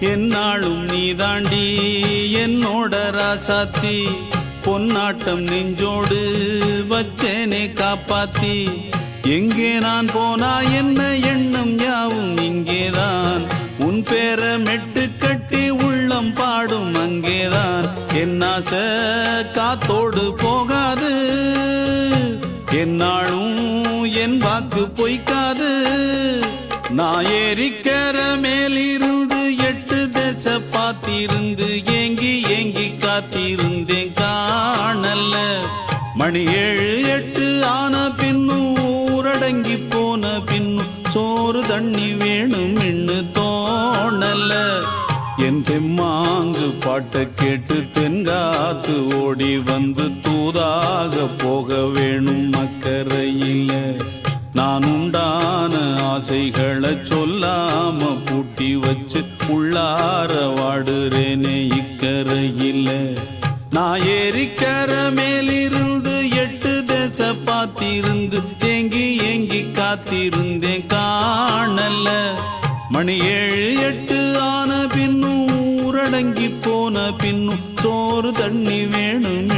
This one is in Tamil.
என்னாலும் நீதாண்டி என்னோட ராசாத்தி பொன்னாட்டம் நெஞ்சோடு வச்சேனே காப்பாத்தி எங்கே நான் போனா என்ன எண்ணம் யாவும் இங்கேதான் உன் பேர மெட்டு கட்டி உள்ளம் பாடும் அங்கேதான் என் ஆசை காத்தோடு போகாது என்னாலும் என் வாக்கு பொய்க்காது நான் ஏறிக்கர மேலிருந்து 8 தேச பார்த்திருந்து ஏங்கி ஏங்கி காத்திருந்தேன் காணல மணி 7 8 ஆன பின்னும் ஊரடங்கி போன பின்னும் சோறு தண்ணி வேணும் இன்னு தோணல என் தெம்மாங்கு பாட்டை கேட்டு தென்காத்து ஓடி வந்து தூதாக போக வேணும் அக்கறையில நான் உண்டான ஆசைகளை சொல்லாம பூட்டி வச்சு உள்ளார வாடுறேனே இக்கரையில நான் ஏறிக்கர மேலிருந்து 8 தேச பார்த்திருந்து ஏங்கி ஏங்கி காத்திருந்தேன் காணல மணி 7 8 ஆன பின்னும் ஊரடங்கி போன பின்னும் சோறு தண்ணி வேணும்